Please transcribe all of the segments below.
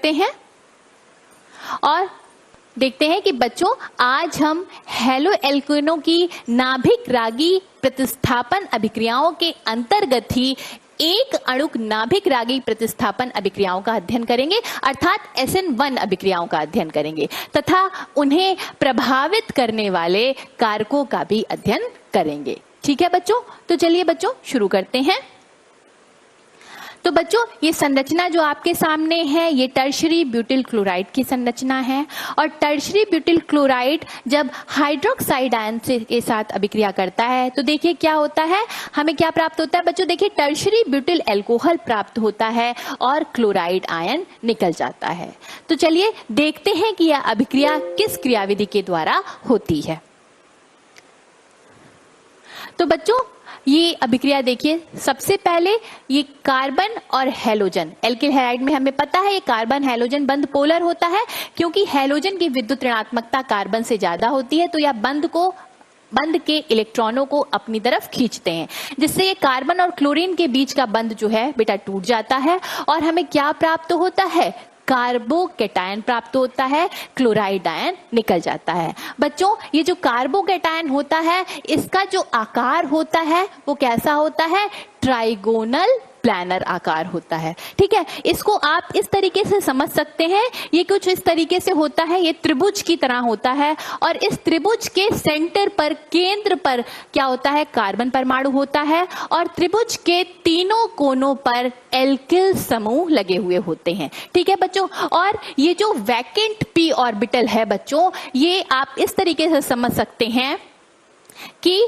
करते हैं और देखते हैं कि बच्चों आज हम हैलो एल्केनों की नाभिक रागी प्रतिस्थापन अभिक्रियाओं के अंतर्गत ही एक अणुक नाभिक रागी प्रतिस्थापन अभिक्रियाओं का अध्ययन करेंगे, अर्थात SN1 अभिक्रियाओं का अध्ययन करेंगे तथा उन्हें प्रभावित करने वाले कारकों का भी अध्ययन करेंगे। ठीक है बच्चों, तो चलिए बच्चों शुरू करते हैं। तो बच्चों ये संरचना जो आपके सामने है ये टर्शरी ब्यूटिल क्लोराइड की संरचना है और टर्शरी ब्यूटिल क्लोराइड जब हाइड्रोक्साइड आयन के साथ अभिक्रिया करता है तो देखिए क्या होता है, हमें क्या प्राप्त होता है बच्चों, देखिए टर्शरी ब्यूटिल अल्कोहल प्राप्त होता है और क्लोराइड आयन निकल जाता है। तो चलिए देखते हैं कि यह अभिक्रिया किस क्रियाविधि के द्वारा होती है। तो बच्चों ये अभिक्रिया देखिए, सबसे पहले ये कार्बन और हैलोजन, एल्किल हैलाइड में हमें पता है ये कार्बन हैलोजन बंध पोलर होता है क्योंकि हैलोजन की विद्युत ऋणात्मकता कार्बन से ज्यादा होती है, तो यह बंध के इलेक्ट्रॉनों को अपनी तरफ खींचते हैं, जिससे ये कार्बन और क्लोरीन के बीच का बंध जो है बेटा टूट जाता है और हमें क्या प्राप्त होता है, कार्बोकैटायन प्राप्त होता है, क्लोराइड आयन निकल जाता है। बच्चों ये जो कार्बोकैटायन होता है इसका जो आकार होता है वो कैसा होता है, ट्राइगोनल प्लानर आकार होता है। ठीक है, इसको आप इस तरीके से समझ सकते हैं, ये कुछ इस तरीके से होता है, ये त्रिभुज की तरह होता है और इस त्रिभुज के सेंटर पर, केंद्र पर क्या होता है, कार्बन परमाणु होता है और त्रिभुज के तीनों कोनों पर एल्किल समूह लगे हुए होते हैं। ठीक है बच्चों, और ये जो वैकेंट p ऑर्बिटल है बच्चों, ये आप इस तरीके से समझ सकते हैं कि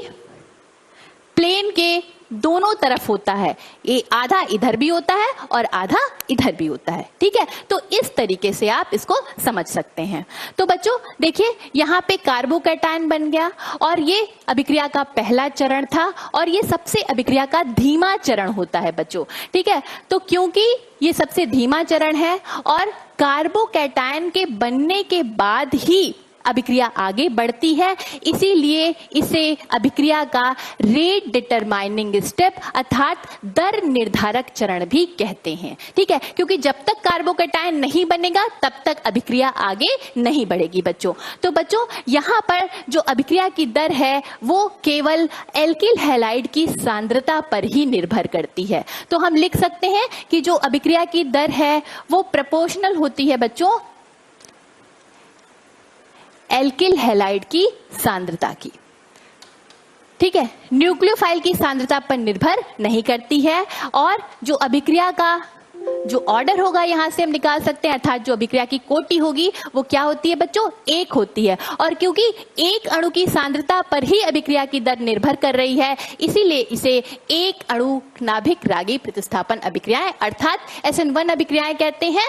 प्लेन के दोनों तरफ होता है, ये आधा इधर भी होता है और आधा इधर भी होता है। ठीक है, तो इस तरीके से आप इसको समझ सकते हैं। तो बच्चों देखिए यहाँ पे कार्बोकैटायन बन गया और ये अभिक्रिया का पहला चरण था और ये सबसे अभिक्रिया का धीमा चरण होता है बच्चों। ठीक है, तो क्योंकि ये सबसे धीमा चरण है और कार्बोकैटायन के बनने के बाद ही अभिक्रिया आगे बढ़ती है, इसीलिए इसे अभिक्रिया का रेट डिटरमाइनिंग स्टेप अर्थात दर निर्धारक चरण भी कहते हैं। ठीक है, क्योंकि जब तक कार्बोकैटायन नहीं बनेगा तब तक अभिक्रिया आगे नहीं बढ़ेगी बच्चों। तो बच्चों यहाँ पर जो अभिक्रिया की दर है वो केवल एल्किल हैलाइड की सांद्रता पर ही निर्भर करती है। तो हम लिख सकते हैं कि जो अभिक्रिया की दर है वो प्रोपोर्शनल होती है बच्चों एल्किल हैलाइड की सांद्रता की। ठीक है, न्यूक्लियोफाइल की सांद्रता पर निर्भर नहीं करती है और जो अभिक्रिया का जो ऑर्डर होगा यहां से हम निकाल सकते हैं, अर्थात जो अभिक्रिया की कोटि होगी वो क्या होती है बच्चों, एक होती है। और क्योंकि एक अणु की सांद्रता पर ही अभिक्रिया की दर निर्भर कर रही है, इसीलिए इसे एक अणु नाभिक रागी प्रतिस्थापन अभिक्रियाएं अर्थात SN1 अभिक्रियाएं कहते हैं,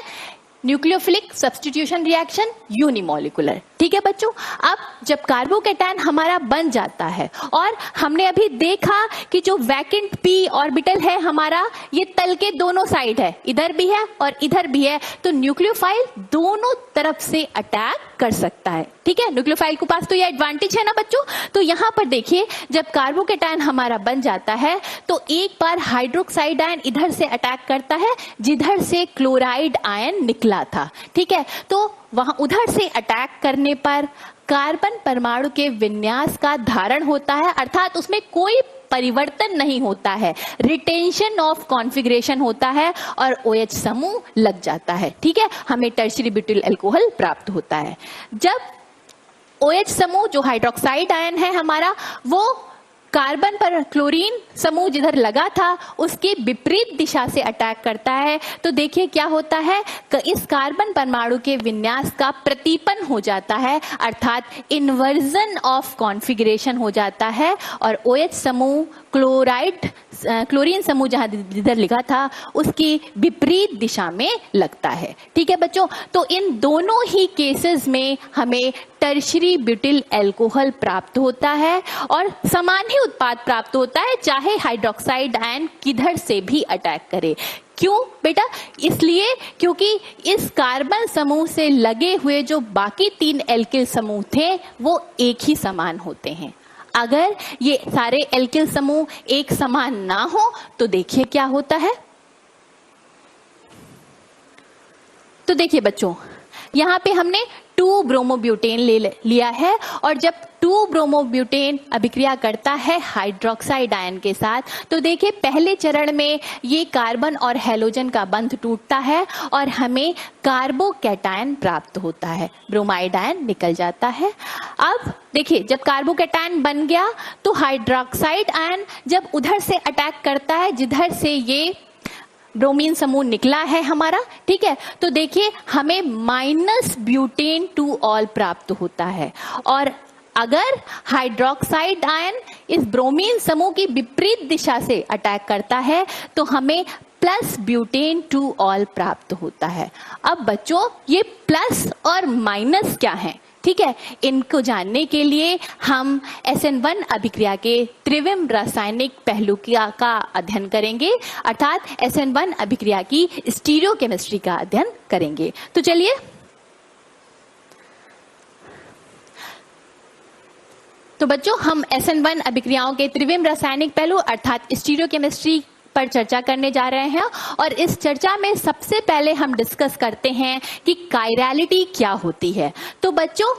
न्यूक्लियोफिलिक सब्स्टिट्यूशन रिएक्शन यूनिमोलिकुलर। ठीक है बच्चों, अब जब कार्बोकैटायन हमारा बन जाता है और हमने अभी देखा कि जो वैकेंट p ऑर्बिटल है हमारा ये तल के दोनों साइड है, इधर भी है और इधर भी है, तो न्यूक्लियोफाइल दोनों तरफ से अटैक कर सकता है। ठीक है, न्यूक्लियोफाइल के पास तो ये एडवांटेज है ना बच्चों। तो यहाँ पर देखिए जब कार्बोकैटायन हमारा बन जाता है तो एक बार हाइड्रोक्साइड आयन इधर से अटैक करता है जिधर से क्लोराइड आयन निकला था। ठीक है, तो वहां उधर से अटैक करने पर कार्बन परमाणु के विन्यास का धारण होता है, अर्थात उसमें कोई परिवर्तन नहीं होता है, रिटेंशन ऑफ कॉन्फ़िगरेशन होता है और OH समूह लग जाता है। ठीक है, हमें टर्शियरी ब्यूटिल अल्कोहल प्राप्त होता है। जब OH समूह जो हाइड्रोक्साइड आयन है हमारा वो कार्बन पर क्लोरीन समूह जिधर लगा था उसके विपरीत दिशा से अटैक करता है, तो देखिए क्या होता है, इस कार्बन परमाणु के विन्यास का प्रतिपन हो जाता है, अर्थात इन्वर्जन ऑफ कॉन्फ़िगरेशन हो जाता है और OH समूह क्लोरीन समूह जहां जिधर लिखा था उसकी विपरीत दिशा में लगता है। ठीक है बच्चों, तो इन दोनों ही केसेस में हमें टर्शियरी ब्यूटिल अल्कोहल प्राप्त होता है और समान ही उत्पाद प्राप्त होता है चाहे हाइड्रोक्साइड आयन किधर से भी अटैक करे। क्यों बेटा, इसलिए क्योंकि इस कार्बन समूह से लगे हुए जो बाकी 3 एल्किल समूह थे वो एक ही समान होते हैं। अगर ये सारे एल्किल समूह एक समान ना हो तो देखिए क्या होता है, तो देखिए बच्चों, यहाँ पे हमने 2 ब्रोमोब्यूटेन लिया है, और जब 2 ब्रोमोब्यूटेन अभिक्रिया करता है हाइड्रोक्साइड आयन के साथ, तो देखिए पहले चरण में ये कार्बन और हैलोजन का बंध टूटता है और हमें कार्बोकैटायन प्राप्त होता है, ब्रोमाइड आयन निकल जाता है। अब देखिए जब कार्बोकैटायन बन गया तो हाइड्रोक्साइड आयन जब उधर से अटैक करता है जिधर से ये ब्रोमीन समूह निकला है हमारा, ठीक है, तो देखिए हमें माइनस ब्यूटेन 2 ऑल प्राप्त होता है। और अगर हाइड्रोक्साइड आयन इस ब्रोमीन समूह की विपरीत दिशा से अटैक करता है तो हमें प्लस ब्यूटेन 2 ऑल प्राप्त होता है। अब बच्चों ये प्लस और माइनस क्या है, ठीक है, इनको जानने के लिए हम SN1 अभिक्रिया के त्रिविम रासायनिक पहलू का अध्ययन करेंगे, अर्थात SN1 अभिक्रिया की स्टीरियोकेमिस्ट्री का अध्ययन करेंगे। तो चलिए तो बच्चों हम SN1 अभिक्रियाओं के त्रिविम रासायनिक पहलू अर्थात स्टीरियोकेमिस्ट्री पर चर्चा करने जा रहे हैं, और इस चर्चा में सबसे पहले हम डिस्कस करते हैं कि कायरलिटी क्या होती है। तो बच्चों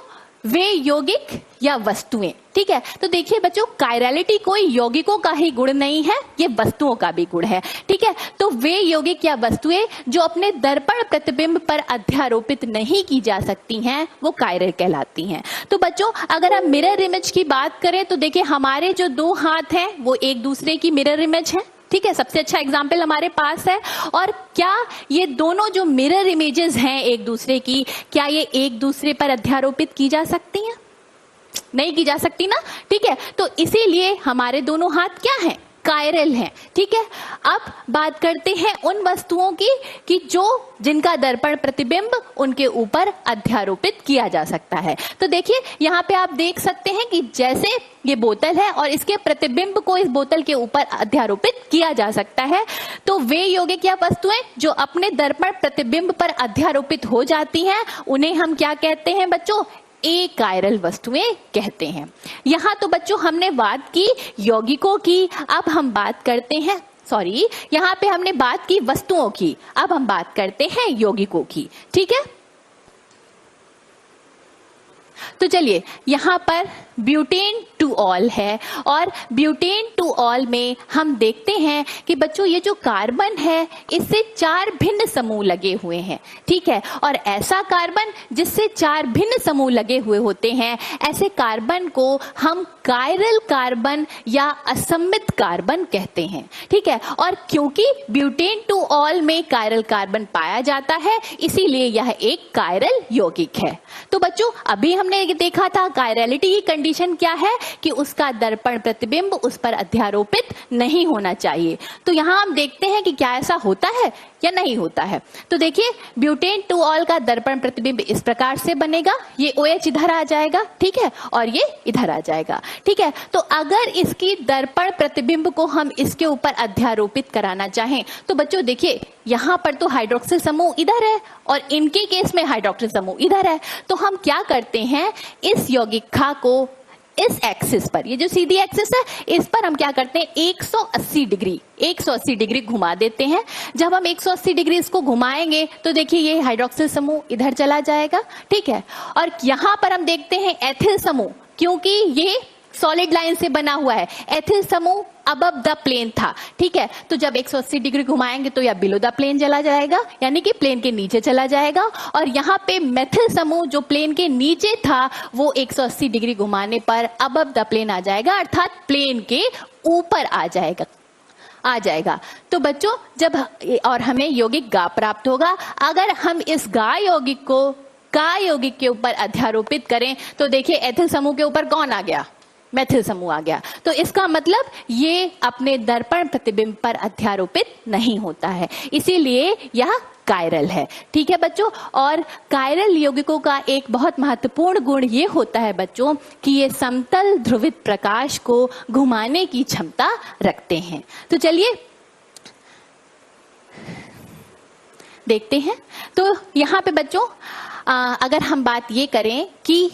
वे यौगिक या वस्तुएं, ठीक है, तो देखिए बच्चों कायरलिटी कोई यौगिकों का ही गुण नहीं है, ये वस्तुओं का भी गुण है, ठीक है। तो वे यौगिक या वस्तुएं जो अपने दर्पण प्रतिबिंब पर अध्यारोपित नहीं की जा सकती हैं वो कायरल कहलाती हैं। तो बच्चों अगर हम मिरर इमेज की बात करें तो देखिए हमारे जो 2 हाथ हैं वो एक दूसरे की मिरर इमेज है, ठीक है, सबसे अच्छा एग्जाम्पल हमारे पास है। और क्या ये दोनों जो मिरर इमेजेस हैं एक दूसरे की, क्या ये एक दूसरे पर अध्यारोपित की जा सकती हैं? नहीं की जा सकती ना, ठीक है, तो इसीलिए हमारे दोनों हाथ क्या हैं, कायरल हैं, ठीक है। अब बात करते हैं उन वस्तुओं की कि जो जिनका दर्पण प्रतिबिंब उनके ऊपर अध्यारोपित किया जा सकता है। तो देखिए यहाँ पे आप देख सकते हैं कि जैसे ये बोतल है और इसके प्रतिबिंब को इस बोतल के ऊपर अध्यारोपित किया जा सकता है, तो वे यौगिक या वस्तुएं जो अपने दर्पण प्रतिबिंब पर अध्यारोपित हो जाती हैं उन्हें हम क्या कहते हैं बच्चों, अकायरल वस्तुएं कहते हैं। यहाँ तो बच्चों हमने बात की यौगिकों की, अब हम बात करते हैं यहाँ पे हमने बात की वस्तुओं की, अब हम बात करते हैं यौगिकों की, ठीक है। तो चलिए यहाँ पर ब्यूटेन 2 ऑल है, और ब्यूटेन 2 ऑल में हम देखते हैं कि बच्चों ये जो कार्बन है इससे 4 भिन्न समूह लगे हुए हैं, ठीक है, और ऐसा कार्बन जिससे 4 भिन्न समूह लगे हुए होते हैं ऐसे कार्बन को हम कायरल कार्बन या असम्मित कार्बन कहते हैं, ठीक है। और क्योंकि ब्यूटेन 2 ऑल में कायरल कार्बन पाया जाता है इसीलिए यह एक कायरल यौगिक है। तो बच्चों अभी हमने देखा था कायरलिटी की कंडीशन क्या है कि उसका दर्पण प्रतिबिंब उस पर अध्यारोपित नहीं होना चाहिए। तो यहाँ हम देखते हैं कि क्या ऐसा होता है या नहीं होता है। तो देखिए ब्यूटेन 2 ऑल का दर्पण प्रतिबिंब इस प्रकार से बनेगा, ये OH इधर आ जाएगा, ठीक है, और ये इधर आ जाएगा, ठीक है। तो अगर इसकी दर्पण प्रतिबिंब को हम इसके ऊपर अध्यारोपित कराना चाहें तो बच्चों देखिए यहाँ पर तो हाइड्रोक्सिल समूह इधर है और इनके केस में हाइड्रोक्सिल समूह इधर है, तो हम क्या करते हैं इस यौगिका को इस एक्सिस पर, ये जो सीधी एक्सिस है इस पर हम क्या करते हैं 180 डिग्री घुमा देते हैं। जब हम 180 डिग्री इसको घुमाएंगे तो देखिए ये हाइड्रोक्सिल समूह इधर चला जाएगा, ठीक है। और यहाँ पर हम देखते हैं एथिल समूह, क्योंकि ये सॉलिड लाइन से बना हुआ है, एथिल समूह अबव द प्लेन था, ठीक है, तो जब 180 डिग्री घुमाएंगे तो यह बिलो द प्लेन चला जाएगा, यानी कि प्लेन के नीचे चला जाएगा। और यहाँ पे मेथिल समूह जो प्लेन के नीचे था वो 180 डिग्री घुमाने पर अबव द प्लेन आ जाएगा, अर्थात प्लेन के ऊपर आ जाएगा। तो बच्चों जब और हमें यौगिक गा प्राप्त होगा, अगर हम इस गा यौगिक को का यौगिक के ऊपर अध्यारोपित करें तो देखिए एथिल समूह के ऊपर कौन आ गया, मेथिल समूह आ गया। तो इसका मतलब ये अपने दर्पण प्रतिबिंब पर अध्यारोपित नहीं होता है, इसीलिए यह कायरल है, ठीक है बच्चों। और कायरल यौगिकों का एक बहुत महत्वपूर्ण गुण ये होता है बच्चों कि ये समतल ध्रुवित प्रकाश को घुमाने की क्षमता रखते हैं। तो चलिए देखते हैं। तो यहाँ पे बच्चों अगर हम बात ये करें कि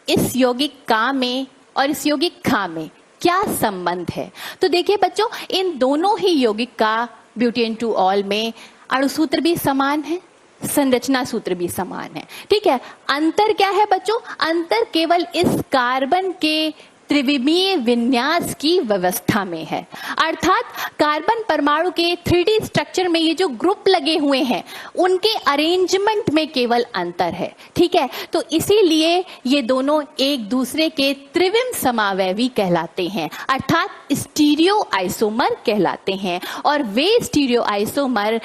इस यौगिक का में और इस यौगिक खा में क्या संबंध है, तो देखिए बच्चों इन दोनों ही यौगिक का ब्यूटेन 2 ऑल में अणुसूत्र भी समान है, संरचना सूत्र भी समान है। ठीक है, अंतर क्या है बच्चों? अंतर केवल इस कार्बन के त्रिविमीय विन्यास की व्यवस्था में है। अर्थात कार्बन परमाणु के 3D स्ट्रक्चर में ये जो ग्रुप लगे हुए हैं उनके अरेंजमेंट में केवल अंतर है। ठीक है, तो इसीलिए ये दोनों एक दूसरे के त्रिविम समावयवी कहलाते हैं, अर्थात स्टीरियो आइसोमर कहलाते हैं। और वे स्टीरियो आइसोमर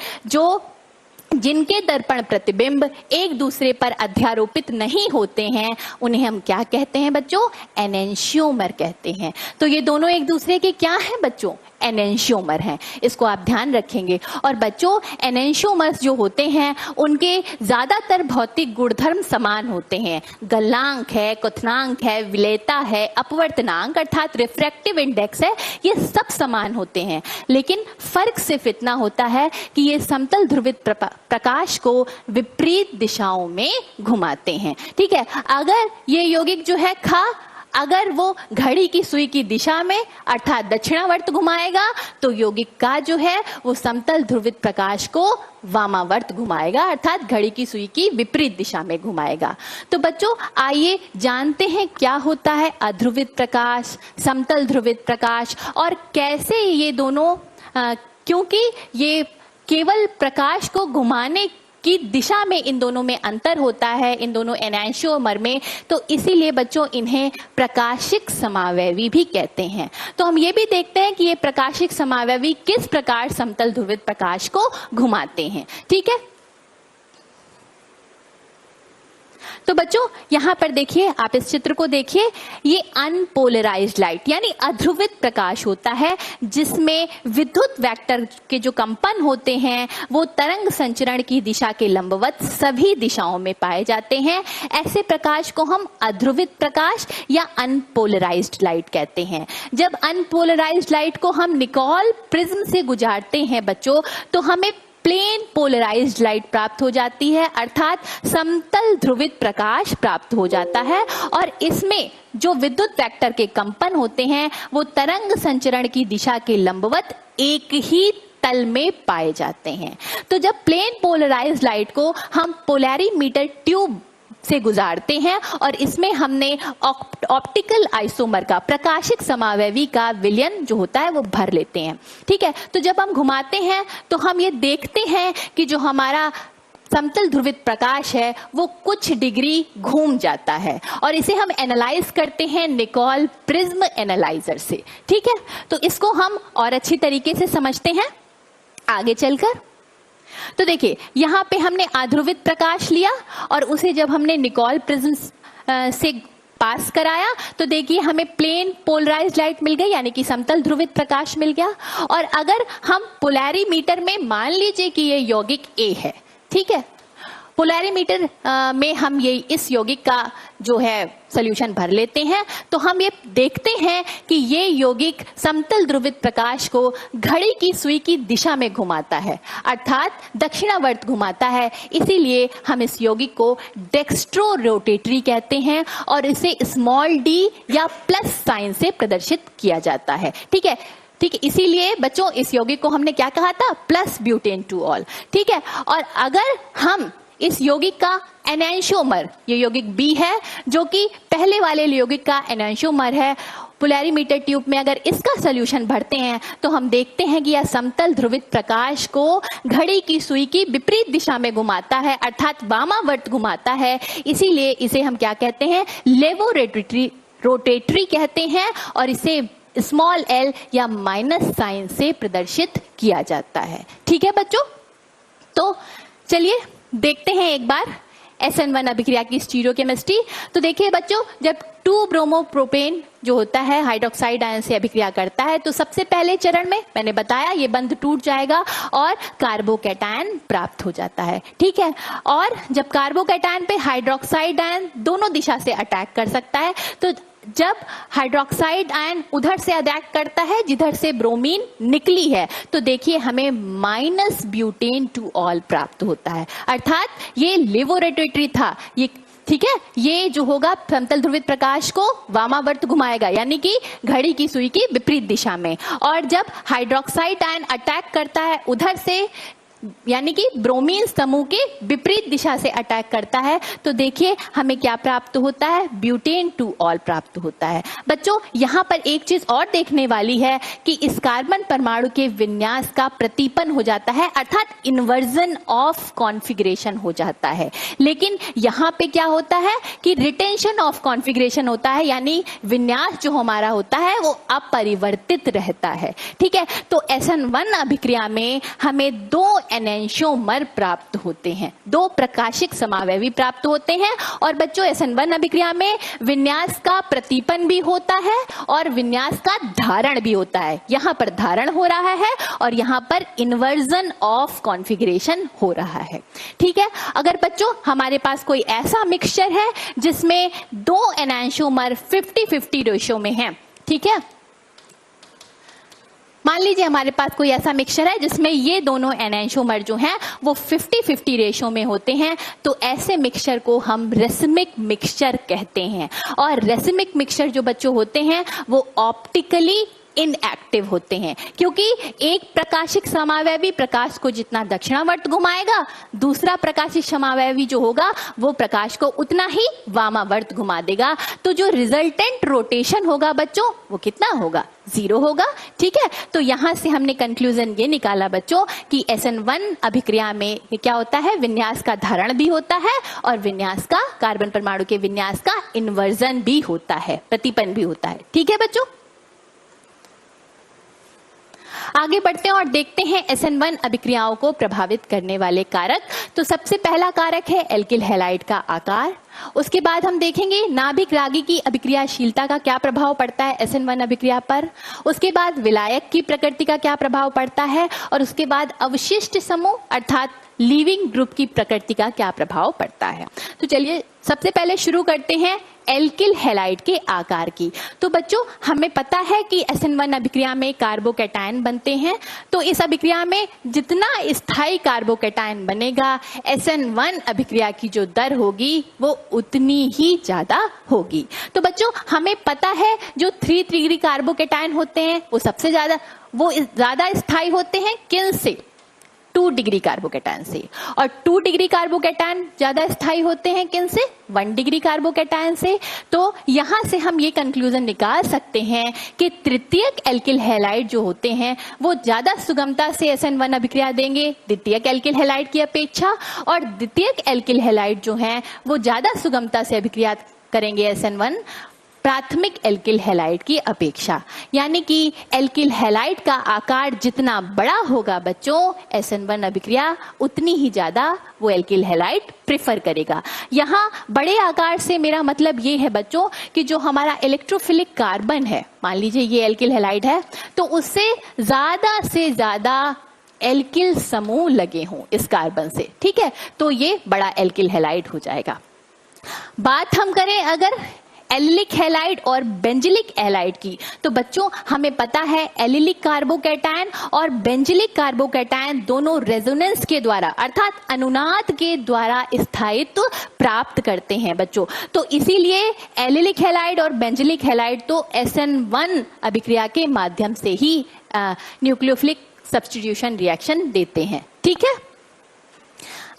जिनके दर्पण प्रतिबिंब एक दूसरे पर अध्यारोपित नहीं होते हैं उन्हें हम क्या कहते हैं बच्चों? एनेंशियोमर कहते हैं। तो ये दोनों एक दूसरे के क्या हैं बच्चों? एनेंशियोमर हैं। इसको आप ध्यान रखेंगे। और बच्चों एनेंशियोमर्स जो होते हैं उनके ज्यादातर भौतिक गुणधर्म समान होते हैं। गलनांक है, क्वथनांक है, विलेयता है, अपवर्तनांक अर्थात रिफ्रैक्टिव इंडेक्स है, ये सब समान होते हैं। लेकिन फर्क सिर्फ इतना होता है कि ये समतल ध्रुवित प्रकाश को विपरीत दिशाओं में घुमाते हैं। ठीक है, अगर ये यौगिक जो है अगर वो घड़ी की सुई की दिशा में अर्थात दक्षिणावर्त घुमाएगा तो यौगिक का जो है वो समतल ध्रुवित प्रकाश को वामावर्त घुमाएगा अर्थात घड़ी की सुई की विपरीत दिशा में घुमाएगा। तो बच्चों आइए जानते हैं क्या होता है अध्रुवित प्रकाश, समतल ध्रुवित प्रकाश और कैसे ये दोनों क्योंकि ये केवल प्रकाश को घुमाने की दिशा में इन दोनों में अंतर होता है, इन दोनों एनेंशियोमर में, तो इसीलिए बच्चों इन्हें प्रकाशिक समावयवी भी कहते हैं। तो हम ये भी देखते हैं कि ये प्रकाशिक समावयवी किस प्रकार समतल ध्रुवित प्रकाश को घुमाते हैं। ठीक है, तो बच्चों यहां पर देखिए, आप इस चित्र को देखिए, ये अनपोलराइज्ड लाइट यानी अध्रुवित प्रकाश होता है जिसमें विद्युत वेक्टर के जो कंपन होते हैं वो तरंग संचरण की दिशा के लंबवत सभी दिशाओं में पाए जाते हैं। ऐसे प्रकाश को हम अध्रुवित प्रकाश या अनपोलराइज्ड लाइट कहते हैं। जब अनपोलराइज्ड लाइट को हम निकोल प्रिज्म से गुजारते हैं बच्चों तो हमें प्लेन पोलराइज्ड लाइट प्राप्त हो जाती है अर्थात समतल ध्रुवित प्रकाश प्राप्त हो जाता है। और इसमें जो विद्युत वेक्टर के कंपन होते हैं वो तरंग संचरण की दिशा के लंबवत एक ही तल में पाए जाते हैं। तो जब प्लेन पोलराइज्ड लाइट को हम पोलैरीमीटर ट्यूब से गुजारते हैं और इसमें हमने ऑप्टिकल आइसोमर का प्रकाशिक समावयवी का विलयन जो होता है वो भर लेते हैं। ठीक है, तो जब हम घुमाते हैं तो हम ये देखते हैं कि जो हमारा समतल ध्रुवित प्रकाश है वो कुछ डिग्री घूम जाता है और इसे हम एनालाइज करते हैं निकोल प्रिज्म एनालाइजर से। ठीक है, तो इसको हम और अच्छी तरीके से समझते हैं आगे चलकर। तो देखिए यहाँ पे हमने अध्रुवित प्रकाश लिया और उसे जब हमने निकोल प्रिज्म से पास कराया तो देखिए हमें प्लेन पोलराइज्ड लाइट मिल गई यानी कि समतल ध्रुवित प्रकाश मिल गया। और अगर हम पोलैरीमीटर में मान लीजिए कि ये यौगिक A है, ठीक है, पोलैरीमीटर में हम ये इस यौगिक का जो है सॉल्यूशन भर लेते हैं तो हम ये देखते हैं कि ये यौगिक समतल ध्रुवित प्रकाश को घड़ी की सुई की दिशा में घुमाता है अर्थात दक्षिणावर्त घुमाता है। इसीलिए हम इस यौगिक को डेक्स्ट्रो रोटेटरी कहते हैं और इसे स्मॉल d या प्लस साइन से प्रदर्शित किया जाता है। ठीक है, इसीलिए बच्चों इस यौगिक को हमने क्या कहा था? Plus butane two all. ठीक है, और अगर हम इस यौगिक का एनेंशियोमर, ये यौगिक B है जो कि पहले वाले यौगिक का एनेंशियोमर है, पोलैरीमीटर ट्यूब में अगर इसका सॉल्यूशन भरते हैं तो हम देखते हैं कि यह समतल ध्रुवित प्रकाश को घड़ी की सुई की विपरीत दिशा में घुमाता है अर्थात वामावर्त घुमाता है। इसीलिए इसे हम क्या कहते हैं? लेवो रोटेटरी कहते हैं और इसे स्मॉल l या माइनस साइन से प्रदर्शित किया जाता है। ठीक है बच्चों, तो चलिए देखते हैं एक बार SN1 अभिक्रिया की स्टीरियोकेमिस्ट्री। तो देखिए बच्चों, जब 2 ब्रोमोप्रोपेन जो होता है हाइड्रोक्साइड आयन से अभिक्रिया करता है तो सबसे पहले चरण में मैंने बताया ये बंध टूट जाएगा और कार्बोकैटायन प्राप्त हो जाता है। ठीक है, और जब कार्बोकैटायन पे हाइड्रोक्साइड आयन दोनों दिशा से अटैक कर सकता है तो जब हाइड्रोक्साइड आयन उधर से अटैक करता है जिधर से ब्रोमीन निकली है तो देखिए हमें माइनस ब्यूटेन टू ऑल प्राप्त होता है अर्थात ये लेवोरेटरी था ये। ठीक है, ये जो होगा समतल ध्रुवित प्रकाश को वामावर्त घुमाएगा यानी कि घड़ी की सुई की विपरीत दिशा में। और जब हाइड्रोक्साइड आयन अटैक करता है उधर से यानी कि ब्रोमीन समूह के विपरीत दिशा से अटैक करता है, तो देखिए हमें क्या प्राप्त होता है, ब्यूटेन 2 ऑल प्राप्त होता है। बच्चों यहाँ पर एक चीज और देखने वाली है कि इस कार्बन परमाणु के विन्यास का प्रतिपन हो जाता है, अर्थात इन्वर्जन ऑफ कॉन्फ़िगरेशन हो जाता है। लेकिन यहाँ पे क्या होता है कि रिटेंशन ऑफ कॉन्फ़िगरेशन होता है, यानी विन्यास जो हमारा होता है वो अपरिवर्तित रहता है। ठीक है, तो SN1 अभिक्रिया में हमें 2 एनेंशियोमर प्राप्त होते हैं, 2 प्रकाशिक समावयवी प्राप्त होते हैं। और बच्चों SN1 अभिक्रिया में विन्यास का प्रतिपन भी होता है और विन्यास का धारण भी होता है। यहां पर धारण हो रहा है और यहां पर इन्वर्जन ऑफ कॉन्फ़िगरेशन हो रहा है। ठीक है, अगर बच्चों हमारे पास कोई ऐसा मिक्सचर है जिसमें 2 एनेंशियोमर 50-50 रेशियो में है, ठीक है, मान लीजिए हमारे पास कोई ऐसा मिक्सचर है जिसमें ये दोनों एनेंशियोमर जो हैं वो 50-50 रेशियो में होते हैं, तो ऐसे मिक्सचर को हम रेसिमिक मिक्सचर कहते हैं। और रेसिमिक मिक्सचर जो बच्चों होते हैं वो ऑप्टिकली इनएक्टिव होते हैं, क्योंकि एक प्रकाशिक समावयवी प्रकाश को जितना दक्षिणावर्त घुमाएगा, दूसरा प्रकाशिक समावयवी जो होगा वो प्रकाश को उतना ही वामावर्त घुमा देगा। तो जो रिजल्टेंट रोटेशन होगा बच्चों वो कितना होगा, 0 होगा। ठीक है, तो यहां से हमने कंक्लूजन ये निकाला बच्चों कि SN1 अभिक्रिया में क्या होता है, विन्यास का धारण भी होता है और विन्यास का, कार्बन परमाणु के विन्यास का इन्वर्जन भी होता है, प्रतिपन भी होता है। ठीक है बच्चों, आगे बढ़ते हैं और देखते हैं SN1 अभिक्रियाओं को प्रभावित करने वाले कारक। तो सबसे पहला कारक है एल्किल हैलाइड का आकार। उसके बाद हम देखेंगे नाभिक रागी की अभिक्रियाशीलता का क्या प्रभाव पड़ता है SN1 अभिक्रिया पर। उसके बाद विलायक की प्रकृति का क्या प्रभाव पड़ता है और उसके बाद अवशिष्ट समूह अर्थात लीविंग ग्रुप की प्रकृति का क्या प्रभाव पड़ता है। तो चलिए सबसे पहले शुरू करते हैं एल्किल हैलाइड के आकार की। तो बच्चों हमें पता है कि SN1 अभिक्रिया में कार्बोकैटायन बनते हैं, तो इस अभिक्रिया में जितना स्थायी कार्बोकैटायन बनेगा SN1 अभिक्रिया की जो दर होगी वो उतनी ही ज्यादा होगी। तो बच्चों हमें पता है जो 3 डिग्री कार्बोकैटायन होते हैं वो सबसे ज्यादा स्थायी होते हैं किन से, 2 डिग्री कार्बोकैटायन से। और 2 डिग्री कार्बोकैटायन ज्यादा स्थायी होते हैं किन से, 1 डिग्री कार्बोकैटायन से। तो यहां से हम ये कंक्लूजन निकाल सकते हैं कि तृतीयक एल्किल हैलाइड जो होते हैं वो ज्यादा सुगमता से SN1 अभिक्रिया देंगे द्वितीयक एल्किल हैलाइड की अपेक्षा, और द्वितीयक एल्किल हैलाइड जो हैं वो ज्यादा सुगमता से अभिक्रिया करेंगे SN1 प्राथमिक एल्किल हैलाइड की अपेक्षा। यानी कि एल्किल हैलाइड का आकार जितना बड़ा होगा बच्चों SN1 अभिक्रिया उतनी ही ज्यादा वो एल्किल हैलाइड प्रेफर करेगा। यहाँ बड़े आकार से मेरा मतलब ये है बच्चों कि जो हमारा इलेक्ट्रोफिलिक कार्बन है, मान लीजिए ये एल्किल हैलाइड है, तो उससे ज्यादा से ज्यादा एल्किल समूह लगे हों इस कार्बन से, ठीक है, तो ये बड़ा एल्किल हैलाइड हो जाएगा। बात हम करें अगर एलिलिक हैलाइड और बेंजिलिक हैलाइड की, तो बच्चों हमें पता है एलिलिक कार्बोकैटायन और बेंजिलिक कार्बोकैटायन दोनों रेजोनेंस के द्वारा अर्थात अनुनाद के द्वारा स्थायित्व प्राप्त करते हैं बच्चों। तो इसीलिए एलिलिक हैलाइड और बेंजिलिक हैलाइड तो SN1 अभिक्रिया के माध्यम से ही न्यूक्लियोफिलिक सब्स्टिट्यूशन रिएक्शन देते हैं। ठीक है,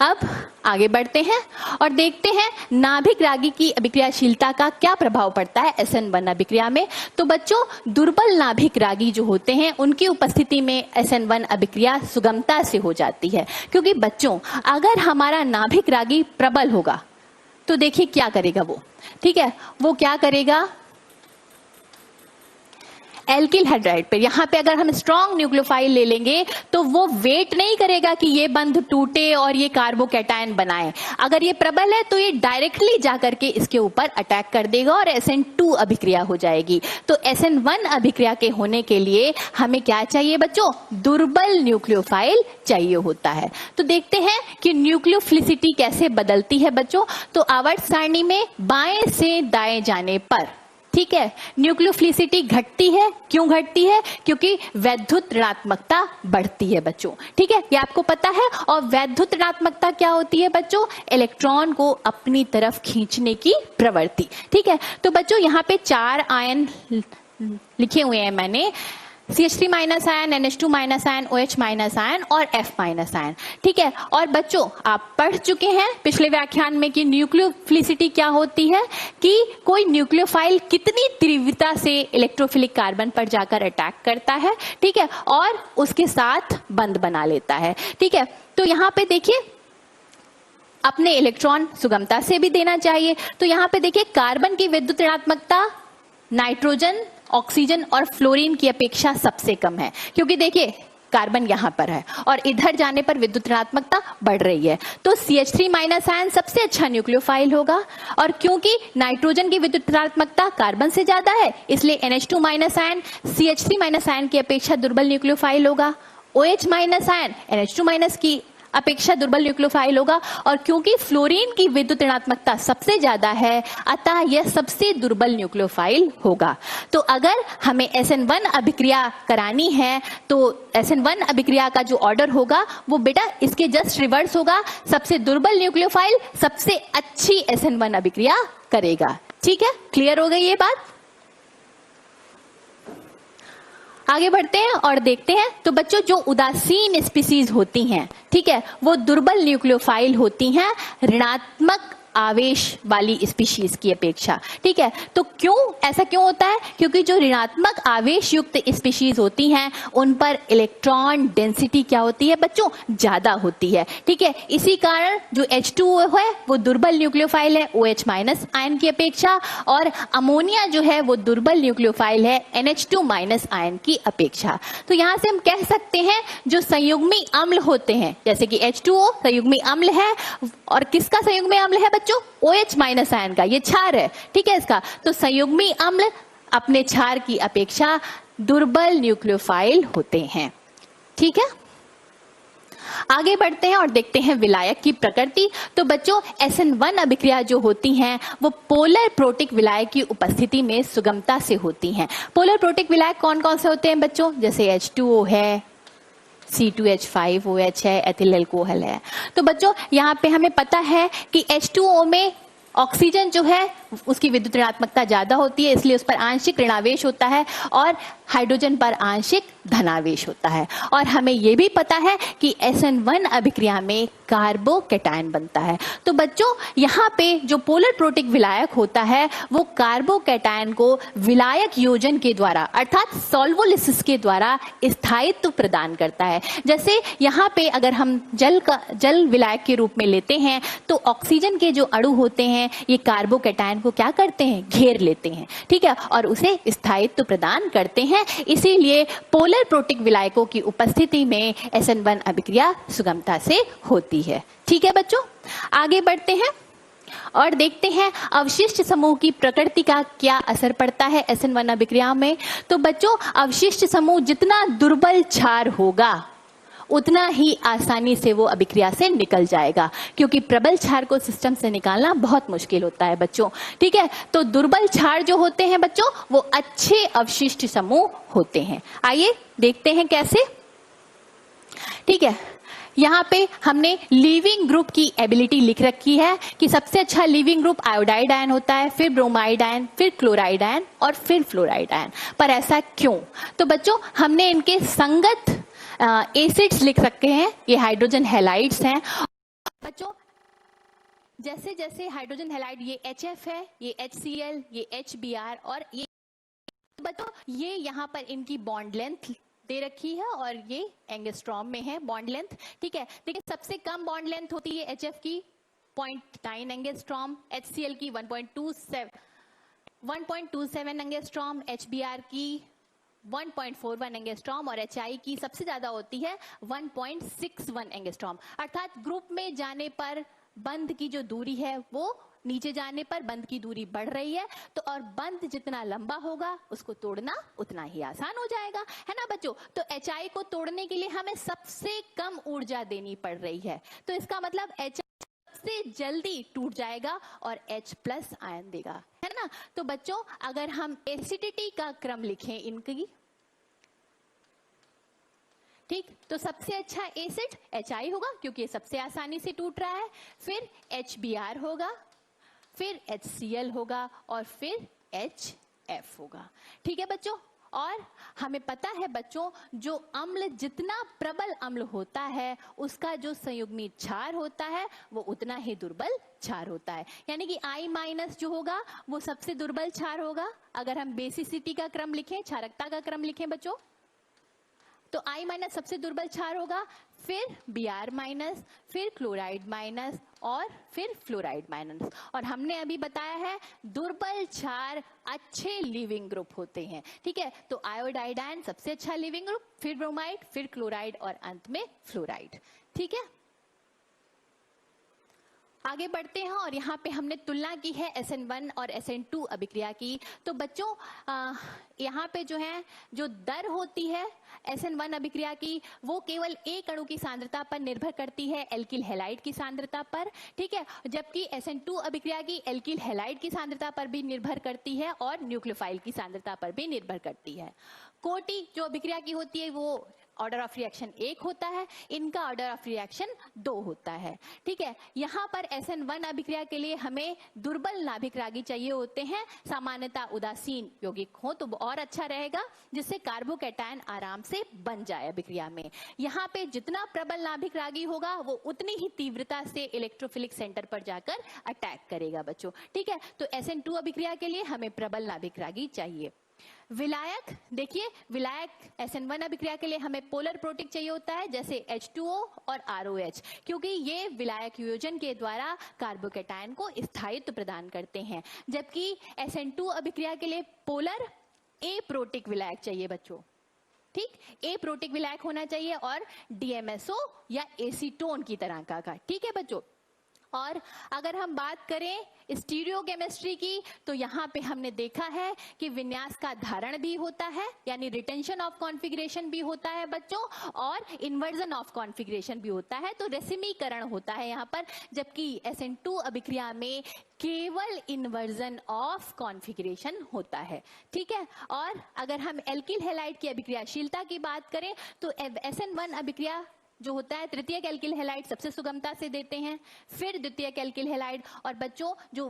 अब आगे बढ़ते हैं और देखते हैं नाभिक रागी की अभिक्रियाशीलता का क्या प्रभाव पड़ता है SN1 अभिक्रिया में। तो बच्चों दुर्बल नाभिक रागी जो होते हैं उनकी उपस्थिति में SN1 अभिक्रिया सुगमता से हो जाती है, क्योंकि बच्चों अगर हमारा नाभिक रागी प्रबल होगा तो देखिए क्या करेगा वो, ठीक है, वो क्या करेगा एल्किल हाइड्राइड पे, यहाँ पे अगर हम स्ट्रॉन्ग न्यूक्लियोफाइल ले लेंगे तो वो वेट नहीं करेगा कि ये बंध टूटे और ये कार्बोकैटायन बनाए। अगर ये प्रबल है तो ये डायरेक्टली जाकर के इसके ऊपर अटैक कर देगा और SN2 अभिक्रिया हो जाएगी। तो SN1 अभिक्रिया के होने के लिए हमें क्या चाहिए बच्चों, दुर्बल न्यूक्लियोफाइल चाहिए होता है। तो देखते हैं कि न्यूक्लियोफिलिसिटी कैसे बदलती है बच्चों। तो आवर्त सारणी में बाएं से दाएं जाने पर, ठीक है, न्यूक्लियोफिलिसिटी घटती है। क्यों घटती है, क्योंकि वैद्युत ऋणात्मकता बढ़ती है बच्चों, ठीक है, ये आपको पता है। और वैद्युत ऋणात्मकता क्या होती है बच्चों, इलेक्ट्रॉन को अपनी तरफ खींचने की प्रवृत्ति, ठीक है। तो बच्चों यहाँ पे 4 आयन लिखे हुए हैं मैंने, CH3 minus ion, NH2 minus ion, OH minus ion और F माइनस आयन। ठीक है, और बच्चों आप पढ़ चुके हैं पिछले व्याख्यान में कि न्यूक्लियोफिलिसिटी क्या होती है, कि कोई न्यूक्लियोफाइल कितनी तीव्रता से इलेक्ट्रोफिलिक कार्बन पर जाकर अटैक करता है, ठीक है, और उसके साथ बंध बना लेता है। ठीक है, तो यहाँ पे देखिए अपने इलेक्ट्रॉन सुगमता से भी देना चाहिए। तो यहाँ पे देखिए कार्बन की विद्युत ऋणात्मकता नाइट्रोजन, ऑक्सीजन और फ्लोरीन की अपेक्षा सबसे कम है, क्योंकि देखिए कार्बन यहाँ पर है और इधर जाने पर विद्युत ऋणात्मकता बढ़ रही है। तो CH3 माइनस आयन सबसे अच्छा न्यूक्लियोफाइल होगा, और क्योंकि नाइट्रोजन की विद्युत ऋणात्मकता कार्बन से ज्यादा है, इसलिए NH2 minus ion CH3 minus ion की अपेक्षा दुर्बल न्यूक्लियोफाइल होगा। OH minus ion NH2 minus की अपेक्षा दुर्बल न्यूक्लियोफाइल होगा, और क्योंकि फ्लोरीन की विद्युत ऋणात्मकता सबसे ज्यादा है, अतः यह सबसे दुर्बल न्यूक्लियोफाइल होगा। तो अगर हमें SN1 अभिक्रिया करानी है तो SN1 अभिक्रिया का जो ऑर्डर होगा वो बेटा इसके जस्ट रिवर्स होगा, सबसे दुर्बल न्यूक्लियोफाइल सबसे अच्छी SN1 अभिक्रिया करेगा। ठीक है, क्लियर हो गई ये बात? आगे बढ़ते हैं और देखते हैं। तो बच्चों जो उदासीन स्पीसीज होती हैं, ठीक है, वो दुर्बल न्यूक्लियोफाइल होती हैं ऋणात्मक आवेश वाली स्पीशीज की अपेक्षा। ठीक है, तो क्यों ऐसा क्यों होता है? क्योंकि जो ऋणात्मक आवेश युक्त स्पीशीज होती हैं उन पर इलेक्ट्रॉन डेंसिटी क्या होती है बच्चों? ज्यादा होती है। ठीक है, इसी कारण जो H2O है वो दुर्बल न्यूक्लियोफाइल है OH माइनस आयन की अपेक्षा, और अमोनिया जो है वो दुर्बल न्यूक्लियोफाइल है NH2 माइनस आयन की अपेक्षा। तो यहां से हम कह सकते हैं जो संयुग्मी अम्ल होते हैं, जैसे कि H2O संयुग्मी अम्ल है, और किसका संयुग्मी अम्ल है बच्चों? OH माइनस आयन का, ये क्षार है। ठीक है, इसका तो संयुग्मी अम्ल अपने क्षार की अपेक्षा दुर्बल न्यूक्लियोफाइल होते हैं। ठीक है, आगे बढ़ते हैं और देखते हैं विलायक की प्रकृति। तो बच्चों SN1 अभिक्रिया जो होती हैं वो पोलर प्रोटिक विलायक की उपस्थिति में सुगमता से होती हैं। पोलर प्रोटिक विलायक कौन कौन से होते हैं बच्चों? जैसे H2O है, C2H5OH है, एथिल अल्कोहल है। तो बच्चों यहाँ पे हमें पता है कि H2O में ऑक्सीजन जो है उसकी विद्युत ऋणात्मकता ज्यादा होती है, इसलिए उस पर आंशिक ऋणावेश होता है, और हाइड्रोजन पर आंशिक धनावेश होता है। और हमें यह भी पता है कि SN1 अभिक्रिया में कार्बोकैटायन बनता है। तो बच्चों यहाँ पे जो पोलर प्रोटिक विलायक होता है वो कार्बोकैटायन को विलायक योजन के द्वारा अर्थात सॉल्वोलिसिस के द्वारा स्थायित्व प्रदान करता है। जैसे यहाँ पे अगर हम जल विलायक के रूप में लेते हैं तो ऑक्सीजन के जो अणु होते हैं ये कार्बोकैटायन को क्या करते हैं? घेर लेते हैं। ठीक है, और उसे स्थायित्व प्रदान करते हैं। इसीलिए पोलर प्रोटिक विलायकों की उपस्थिति में SN1 अभिक्रिया सुगमता से होती है। ठीक है बच्चों, आगे बढ़ते हैं और देखते हैं अवशिष्ट समूह की प्रकृति का क्या असर पड़ता है SN1 अभिक्रिया में। तो बच्चों अवशिष्ट समूह जितना दुर्बल क्षार होगा उतना ही आसानी से वो अभिक्रिया से निकल जाएगा, क्योंकि प्रबल क्षार को सिस्टम से निकालना बहुत मुश्किल होता है बच्चों। ठीक है, तो दुर्बल क्षार जो होते हैं बच्चों वो अच्छे अवशिष्ट समूह होते हैं। आइए देखते हैं कैसे। ठीक है, यहाँ पे हमने लीविंग ग्रुप की एबिलिटी लिख रखी है कि सबसे अच्छा लीविंग ग्रुप आयोडाइड आयन होता है, फिर ब्रोमाइड आयन, फिर क्लोराइड आयन और फिर फ्लोराइड आयन। पर ऐसा क्यों? तो बच्चों हमने इनके संगत एसिड्स लिख सकते हैं, ये हाइड्रोजन हैलाइड्स हैं। बच्चों जैसे जैसे हाइड्रोजन हैलाइड, ये HF है, ये HCl, ये HBr और ये बच्चों ये यहाँ पर इनकी बॉन्ड लेंथ दे रखी है और ये एंगस्ट्रॉम में है बॉन्ड लेंथ। ठीक है, देखिए सबसे कम बॉन्ड लेंथ होती है HF की 0.9 एंगस्ट्रॉम, HCl की 1.27 एंगस्ट्रॉम, HBr की 1.41 एंगस्ट्रॉम और HI की सबसे ज्यादा होती है 1.61 एंगस्ट्रॉम। अर्थात ग्रुप में जाने पर बंध की जो दूरी है वो नीचे जाने पर बंध की दूरी बढ़ रही है, तो और बंध जितना लंबा होगा उसको तोड़ना उतना ही आसान हो जाएगा, है ना बच्चों। तो HI को तोड़ने के लिए हमें सबसे कम ऊर्जा देनी पड़ रही है, तो इसका मतलब HI सबसे जल्दी टूट जाएगा और H+ आयन देगा, है ना। तो बच्चों अगर हम एसिडिटी का क्रम लिखें इनकी, ठीक, तो सबसे अच्छा एसिड HI होगा क्योंकि ये सबसे आसानी से टूट रहा है, फिर HBr होगा, फिर HCl होगा और फिर HF होगा। ठीक है बच्चों, और हमें पता है बच्चों, जो अम्ल जितना प्रबल अम्ल होता है उसका जो संयुग्मी क्षार होता है वो उतना ही दुर्बल क्षार होता है। यानी कि I- जो होगा वो सबसे दुर्बल क्षार होगा। अगर हम बेसिसिटी का क्रम लिखें, क्षारकता का क्रम लिखें बच्चों, तो I- सबसे दुर्बल क्षार होगा, फिर Br-, फिर क्लोराइड माइनस और फिर फ्लोराइड माइनस। और हमने अभी बताया है दुर्बल क्षार अच्छे लीविंग ग्रुप होते हैं। ठीक है, तो आयोडाइडाइन सबसे अच्छा लीविंग ग्रुप, फिर ब्रोमाइड, फिर क्लोराइड और अंत में फ्लोराइड। ठीक है, आगे बढ़ते हैं और यहाँ पे हमने तुलना की है SN1 और SN2 अभिक्रिया की। तो बच्चों यहाँ पे जो है जो दर होती है SN1 अभिक्रिया की वो केवल एक अणु की सांद्रता पर निर्भर करती है, एल्किल हैलाइड की सांद्रता पर। ठीक है, जबकि SN2 अभिक्रिया की एल्किल हैलाइड की सांद्रता पर भी निर्भर करती है और न्यूक्लियोफाइल की सांद्रता पर भी निर्भर करती है। कोटि जो अभिक्रिया की होती है वो ऑर्डर ऑफ रिएक्शन 1 होता है, इनका ऑर्डर ऑफ रिएक्शन 2 होता है। ठीक है, यहाँ पर SN1 अभिक्रिया के लिए हमें दुर्बल नाभिक रागी चाहिए होते हैं, सामान्यतः उदासीन यौगिक हो तो और अच्छा रहेगा, जिससे कार्बोकैटायन आराम से बन जाए अभिक्रिया में। यहाँ पे जितना प्रबल नाभिक रागी होगा वो उतनी ही तीव्रता से इलेक्ट्रोफिलिक सेंटर पर जाकर अटैक करेगा बच्चों। ठीक है, तो SN2 अभिक्रिया के लिए हमें प्रबल नाभिक रागी चाहिए। विलायक, देखिए विलायक SN1 अभिक्रिया के लिए हमें पोलर प्रोटिक चाहिए होता है, जैसे H2O और ROH, क्योंकि ये विलायक वियोजन के द्वारा कार्बोकैटायन को स्थायित्व प्रदान करते हैं। जबकि SN2 अभिक्रिया के लिए पोलर ए प्रोटिक विलायक चाहिए बच्चों। ठीक, ए प्रोटिक विलायक होना चाहिए और DMSO या एसीटोन की तरह का। ठीक है बच्चों, और अगर हम बात करें स्टीरियोकेमिस्ट्री की तो यहाँ पे हमने देखा है कि विन्यास का धारण भी होता है, यानी रिटेंशन ऑफ कॉन्फ़िगरेशन भी होता है बच्चों, और इन्वर्जन ऑफ कॉन्फ़िगरेशन भी होता है, तो रेसिमीकरण होता है यहाँ पर। जबकि SN2 अभिक्रिया में केवल इन्वर्जन ऑफ कॉन्फ़िगरेशन होता है। ठीक है, और अगर हम एल्किल हैलाइड की अभिक्रियाशीलता की बात करें तो SN1 अभिक्रिया जो होता है तृतीयक एल्किल हैलाइड सबसे सुगमता से देते हैं, फिर द्वितीयक एल्किल हैलाइड, और बच्चों जो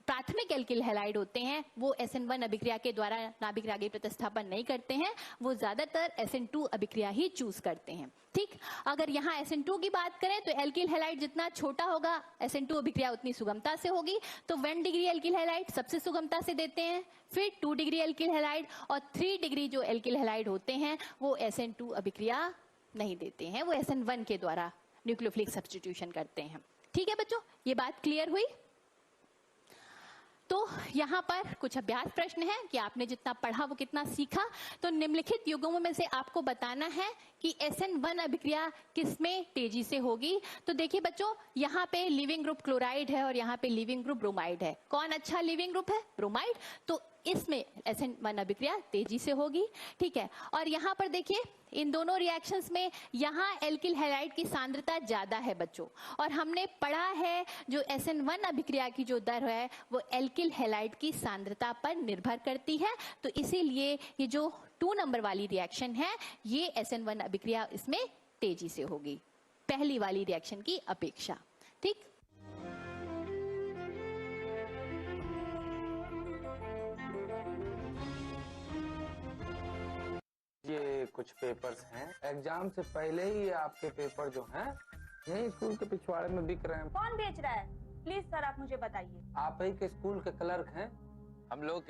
प्राथमिक एल्किल हैलाइड होते हैं वो SN1 अभिक्रिया के द्वारा नाभिक रागी प्रतिस्थापन नहीं करते हैं, वो ज्यादातर SN2 अभिक्रिया ही चूज करते हैं। ठीक, अगर यहाँ SN2 की बात करें तो एल्किल हैलाइड जितना छोटा होगा SN2 अभिक्रिया उतनी सुगमता से होगी। तो 1 डिग्री एल्किल हैलाइड सबसे सुगमता से देते हैं, फिर 2 डिग्री एल्किल हैलाइड, और 3 डिग्री जो एल्किल हैलाइड होते हैं वो SN2 अभिक्रिया नहीं देते हैं, वो SN1 के द्वारा न्यूक्लियोफिलिक सब्स्टिट्यूशन करते हैं। ठीक है बच्चों, ये बात क्लियर हुई। तो यहाँ पर कुछ अभ्यास प्रश्न है कि आपने जितना पढ़ा वो कितना सीखा। तो निम्नलिखित युग्मों में से आपको बताना है कि SN1 अभिक्रिया किसमें तेजी से होगी। तो देखिए बच्चों, यहाँ पे लिविंग ग्रुप क्लोराइड है और यहाँ पे लिविंग ग्रुप ब्रोमाइड है। कौन अच्छा लिविंग ग्रुप है? ब्रोमाइड। तो इसमें SN1 अभिक्रिया तेजी से होगी। ठीक है, और यहाँ पर देखिए इन दोनों रिएक्शंस में यहाँ एल्किल हैलाइड की सांद्रता ज्यादा है बच्चों, और हमने पढ़ा है जो SN1 अभिक्रिया की जो दर है वो एल्किल हैलाइड की सांद्रता पर निर्भर करती है। तो इसीलिए ये जो 2 नंबर वाली रिएक्शन है ये SN1 अभिक्रिया इसमें तेजी से होगी पहली वाली रिएक्शन की अपेक्षा। ठीक, ये कुछ पेपर्स हैं, एग्जाम से पहले ही आपके पेपर जो हैं यही स्कूल के पिछवाड़े में बिक रहे हैं। कौन बेच रहा है? प्लीज सर आप मुझे बताइए। आप ही के स्कूल के क्लर्क हैं। हम लोग